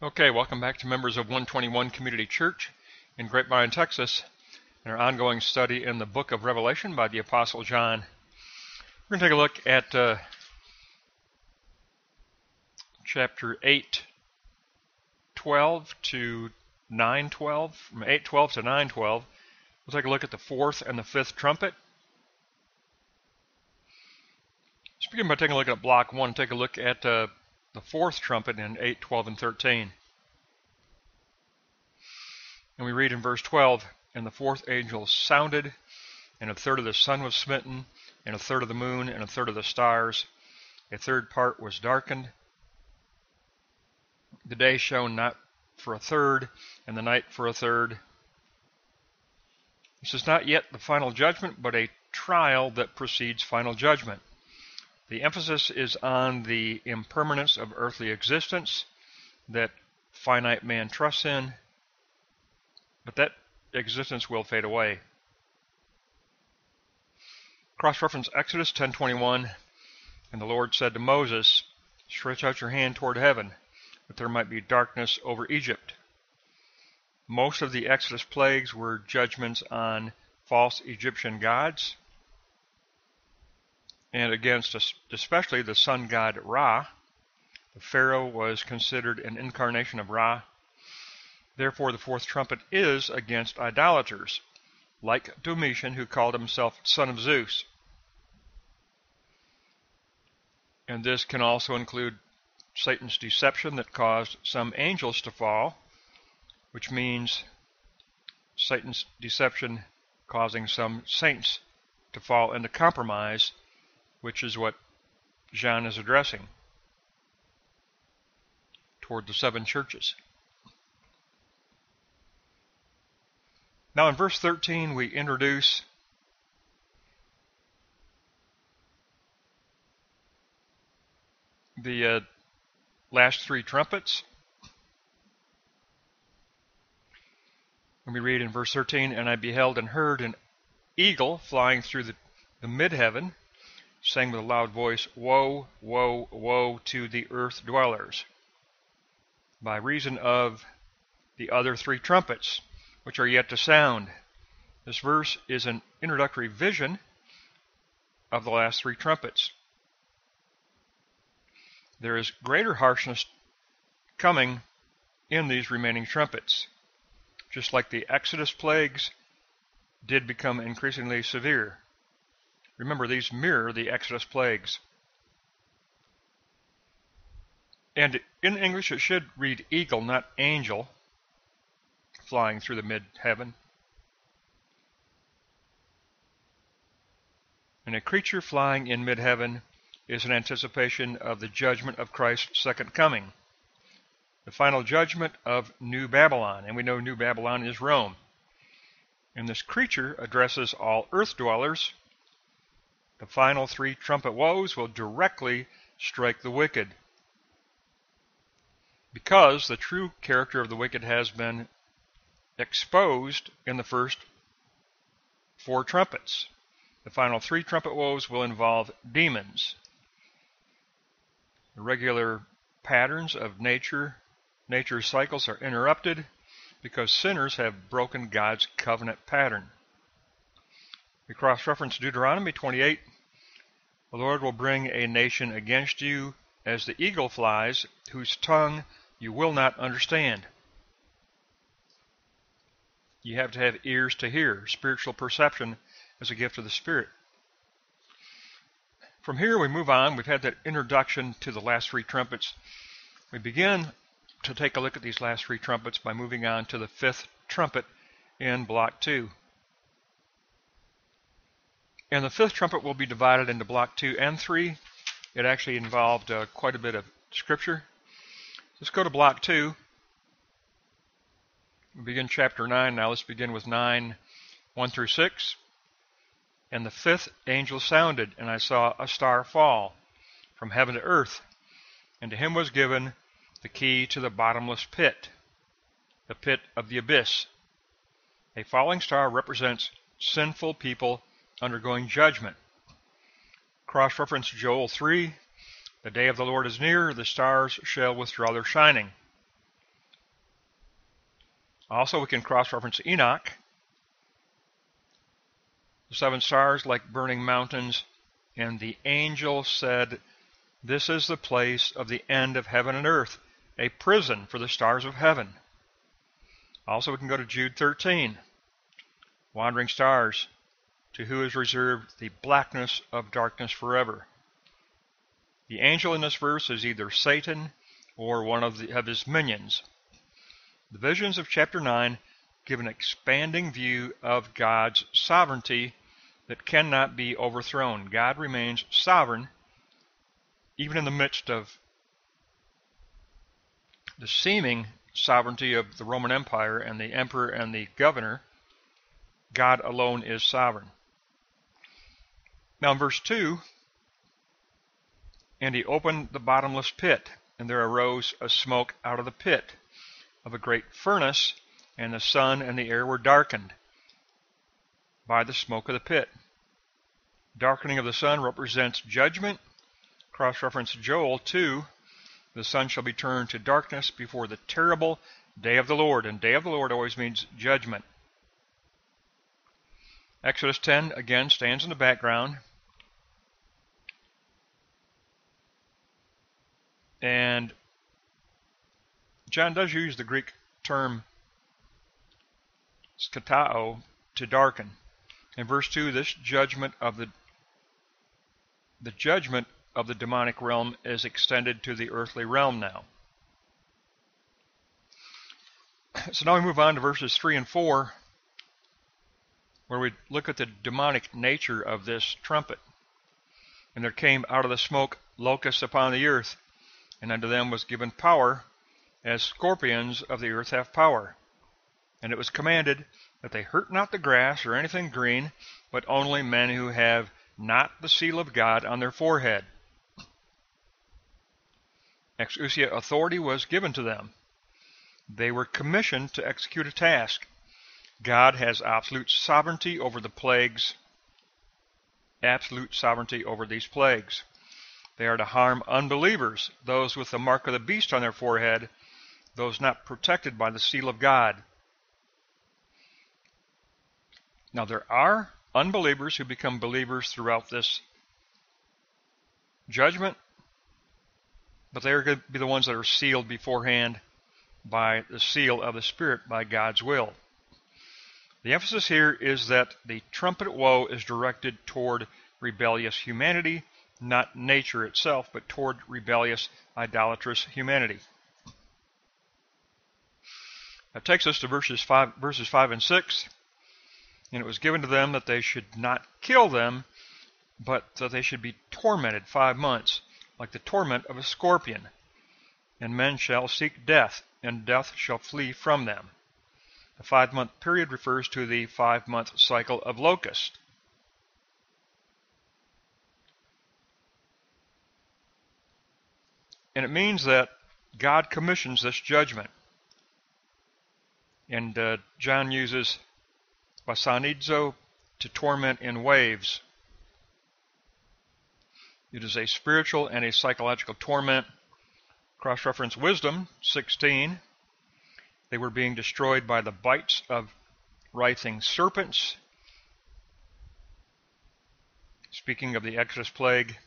Okay, welcome back to members of 121 Community Church in Grapevine, Texas, and our ongoing study in the book of Revelation by the Apostle John. We're going to take a look at chapter 8:12 to 9:12, from 8:12 to 9:12. We'll take a look at the fourth and the fifth trumpet. Let's begin by taking a look at block 1. Take a look at the fourth trumpet in 8:12 and 13. And we read in verse 12, "And the fourth angel sounded, and a third of the sun was smitten, and a third of the moon, and a third of the stars. A third part was darkened. The day shone not for a third, and the night for a third." This is not yet the final judgment, but a trial that precedes final judgment. The emphasis is on the impermanence of earthly existence that finite man trusts in, but that existence will fade away. Cross-reference Exodus 10:21, "And the Lord said to Moses, Stretch out your hand toward heaven, that there might be darkness over Egypt." Most of the Exodus plagues were judgments on false Egyptian gods, and against especially the sun god Ra. The Pharaoh was considered an incarnation of Ra. Therefore, the fourth trumpet is against idolaters, like Domitian, who called himself son of Zeus. And this can also include Satan's deception that caused some angels to fall, which means Satan's deception causing some saints to fall into compromise, which is what John is addressing toward the seven churches. Now in verse 13 we introduce the last three trumpets. And we read in verse 13, "And I beheld and heard an eagle flying through the mid-heaven, saying with a loud voice, Woe, woe, woe to the earth dwellers, by reason of the other three trumpets, which are yet to sound." This verse is an introductory vision of the last three trumpets. There is greater harshness coming in these remaining trumpets, just like the Exodus plagues did become increasingly severe. Remember, these mirror the Exodus plagues. And in English it should read eagle, not angel, flying through the mid-heaven. And a creature flying in mid-heaven is an anticipation of the judgment of Christ's second coming, the final judgment of New Babylon. And we know New Babylon is Rome. And this creature addresses all earth dwellers. The final three trumpet woes will directly strike the wicked, because the true character of the wicked has been exposed in the first four trumpets. The final three trumpet woes will involve demons. The regular patterns of nature's cycles are interrupted because sinners have broken God's covenant pattern. We cross-reference Deuteronomy 28. "The Lord will bring a nation against you as the eagle flies, whose tongue you will not understand." You have to have ears to hear. Spiritual perception is a gift of the Spirit. From here we move on. We've had that introduction to the last three trumpets. We begin to take a look at these last three trumpets by moving on to the fifth trumpet in block 2. And the fifth trumpet will be divided into block 2 and 3. It actually involved quite a bit of scripture. Let's go to block 2. We begin chapter 9 now. Let's begin with 9:1 through 6. "And the fifth angel sounded, and I saw a star fall from heaven to earth, and to him was given the key to the bottomless pit, the pit of the abyss." A falling star represents sinful people undergoing judgment. Cross-reference Joel 3, "The day of the Lord is near, the stars shall withdraw their shining." Also, we can cross-reference Enoch. The 7 stars like burning mountains, and the angel said, "This is the place of the end of heaven and earth, a prison for the stars of heaven." Also, we can go to Jude 13. Wandering stars, to who is reserved the blackness of darkness forever. The angel in this verse is either Satan or one of his minions. The visions of chapter 9 give an expanding view of God's sovereignty that cannot be overthrown. God remains sovereign even in the midst of the seeming sovereignty of the Roman Empire and the emperor and the governor. God alone is sovereign. Now in verse 2, "And he opened the bottomless pit, and there arose a smoke out of the pit of a great furnace, and the sun and the air were darkened by the smoke of the pit." Darkening of the sun represents judgment. Cross-reference Joel 2, "The sun shall be turned to darkness before the terrible day of the Lord." And day of the Lord always means judgment. Exodus 10 again stands in the background. And John does use the Greek term skatao, to darken. In verse 2, this judgment of the judgment of the demonic realm is extended to the earthly realm now. So now we move on to verses 3 and 4, where we look at the demonic nature of this trumpet. "And there came out of the smoke locusts upon the earth, and unto them was given power, as scorpions of the earth have power. And it was commanded that they hurt not the grass or anything green, but only men who have not the seal of God on their forehead." Exousia authority was given to them. They were commissioned to execute a task. God has absolute sovereignty over the plagues, absolute sovereignty over these plagues. They are to harm unbelievers, those with the mark of the beast on their forehead, those not protected by the seal of God. Now there are unbelievers who become believers throughout this judgment, but they are going to be the ones that are sealed beforehand by the seal of the Spirit, by God's will. The emphasis here is that the trumpet woe is directed toward rebellious humanity, not nature itself, but toward rebellious, idolatrous humanity. That takes us to verses 5 and 6. "And it was given to them that they should not kill them, but that they should be tormented 5 months, like the torment of a scorpion. And men shall seek death, and death shall flee from them." The 5-month period refers to the 5-month cycle of locusts. And it means that God commissions this judgment. And John uses basanidzo, to torment in waves. It is a spiritual and a psychological torment. Cross-reference Wisdom 16. "They were being destroyed by the bites of writhing serpents." Speaking of the Exodus plague,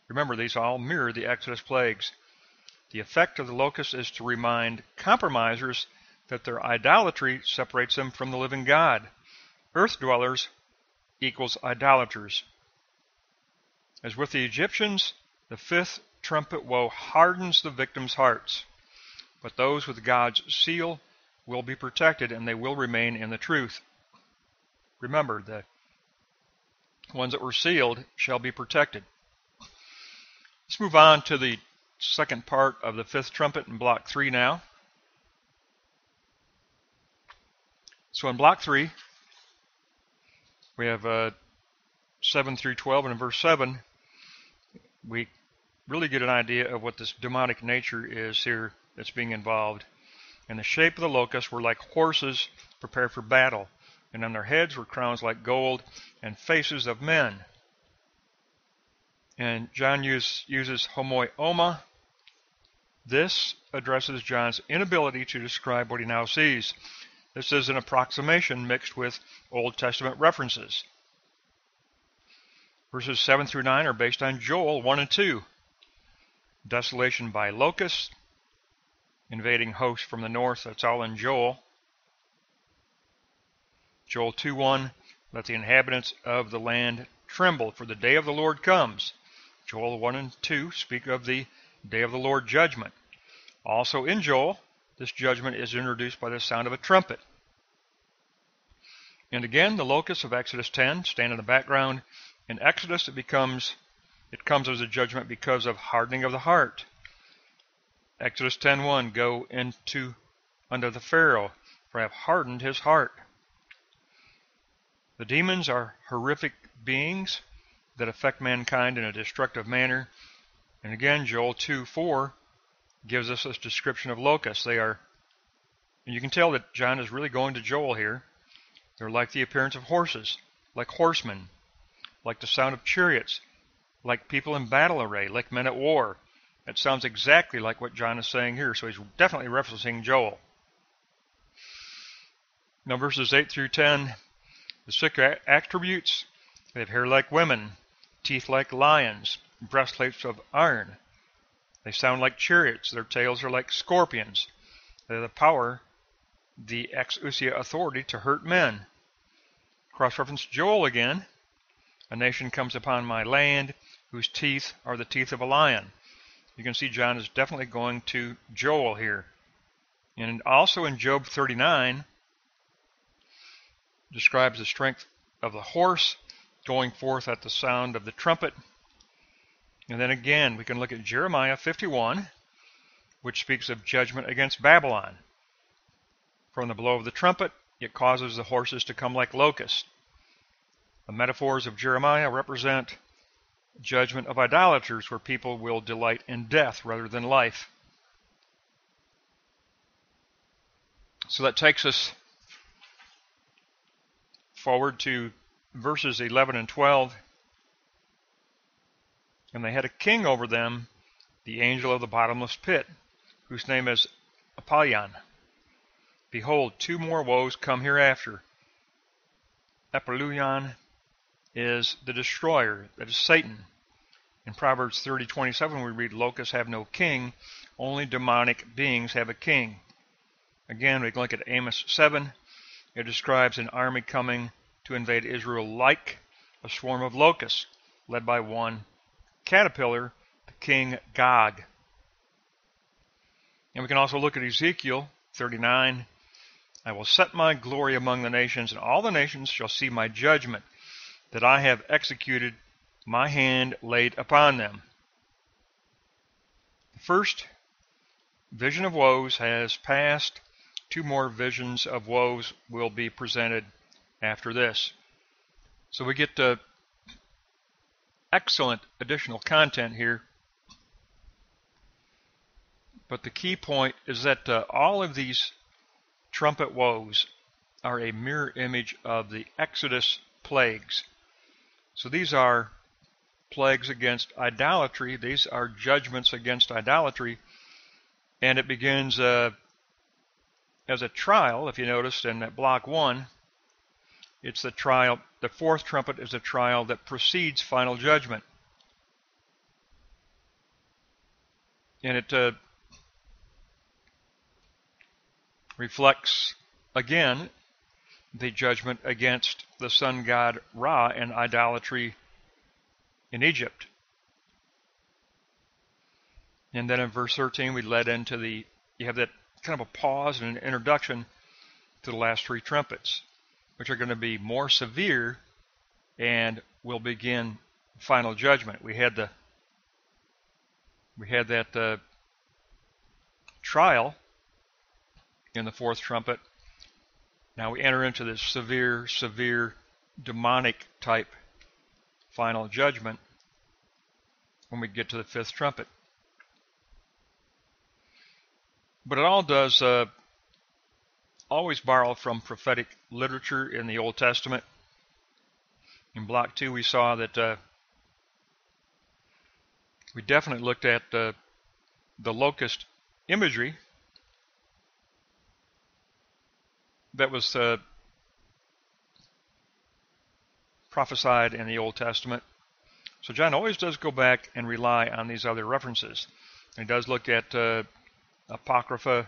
remember these all mirror the Exodus plagues. The effect of the locust is to remind compromisers that their idolatry separates them from the living God. Earth dwellers equals idolaters. As with the Egyptians, the 5th trumpet woe hardens the victims' hearts. But those with God's seal will be protected, and they will remain in the truth. Remember, the ones that were sealed shall be protected. Let's move on to the second part of the 5th trumpet in block 3 now. So in block 3, we have 7 through 12, and in verse 7, we really get an idea of what this demonic nature is here that's being involved. "And the shape of the locusts were like horses prepared for battle, and on their heads were crowns like gold, and faces of men." And John uses homoioma. This addresses John's inability to describe what he now sees. This is an approximation mixed with Old Testament references. Verses 7 through 9 are based on Joel 1 and 2. Desolation by locusts, invading hosts from the north, that's all in Joel. Joel 2:1, let the inhabitants of the land tremble, for the day of the Lord comes. Joel 1 and 2 speak of the day of the Lord judgment. Also in Joel, this judgment is introduced by the sound of a trumpet. And again, the locusts of Exodus 10 stand in the background. In Exodus, it comes as a judgment because of hardening of the heart. Exodus 10:1, go into unto the Pharaoh, for I have hardened his heart. The demons are horrific beings that affect mankind in a destructive manner. And again, Joel 2:4 gives us this description of locusts. They are, and you can tell that John is really going to Joel here. They're like the appearance of horses, like horsemen, like the sound of chariots, like people in battle array, like men at war. That sounds exactly like what John is saying here, so he's definitely referencing Joel. Now verses 8 through 10, the sick attributes, they have hair like women, teeth like lions, breastplates of iron. They sound like chariots, their tails are like scorpions. They have the power, the exousia authority to hurt men. Cross-reference Joel again. A nation comes upon my land whose teeth are the teeth of a lion. You can see John is definitely going to Joel here. And also in Job 39, describes the strength of the horse going forth at the sound of the trumpet. And then again, we can look at Jeremiah 51, which speaks of judgment against Babylon. From the blow of the trumpet, it causes the horses to come like locusts. The metaphors of Jeremiah represent judgment of idolaters, where people will delight in death rather than life. So that takes us forward to verses 11 and 12. And they had a king over them, the angel of the bottomless pit, whose name is Apollyon. Behold, two more woes come hereafter. Apollyon is the destroyer, that is Satan. In Proverbs 30:27 we read, locusts have no king, only demonic beings have a king. Again, we can look at Amos 7. It describes an army coming to invade Israel like a swarm of locusts, led by one caterpillar, the king Gog. And we can also look at Ezekiel 39. I will set my glory among the nations, and all the nations shall see my judgment, that I have executed my hand laid upon them. The first vision of woes has passed. Two more visions of woes will be presented after this. So we get excellent additional content here. But the key point is that all of these trumpet woes are a mirror image of the Exodus plagues. So these are plagues against idolatry. These are judgments against idolatry. And it begins as a trial. If you noticed in that block 1, it's the trial. The fourth trumpet is a trial that precedes final judgment. And it reflects, again, the judgment against the sun god Ra and idolatry in Egypt. And then in verse 13 we led into you have that kind of a pause and an introduction to the last three trumpets, which are going to be more severe and will begin final judgment. We had that trial in the fourth trumpet. Now we enter into this severe demonic type final judgment when we get to the fifth trumpet. But it all does always borrow from prophetic literature in the Old Testament. In block 2 we saw that we definitely looked at the locust imagery that was prophesied in the Old Testament. So John always does go back and rely on these other references. He does look at Apocrypha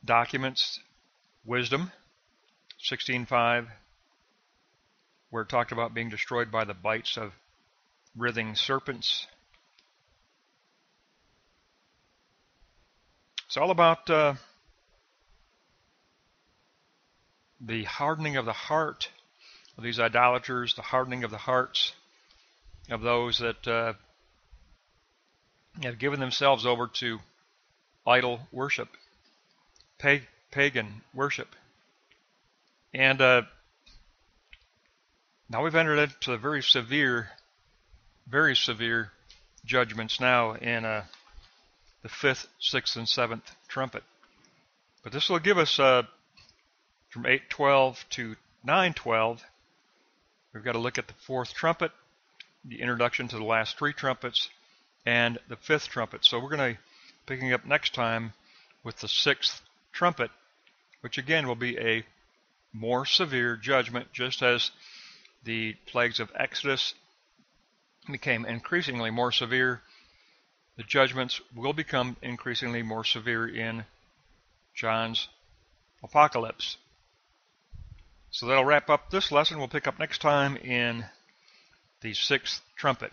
documents, Wisdom 16:5, where it talked about being destroyed by the bites of writhing serpents. It's all about the hardening of the heart of these idolaters, the hardening of the hearts of those that have given themselves over to idol worship, pagan worship. And now we've entered into the very severe judgments now in the 5th, 6th, and 7th trumpet. But this will give us from 8:12 to 9:12. We've got to look at the 4th trumpet, the introduction to the last 3 trumpets, and the 5th trumpet. So we're going to be picking up next time with the 6th trumpet, which again will be a more severe judgment, just as the plagues of Exodus became increasingly more severe. The judgments will become increasingly more severe in John's Apocalypse. So that'll wrap up this lesson. We'll pick up next time in the 6th trumpet.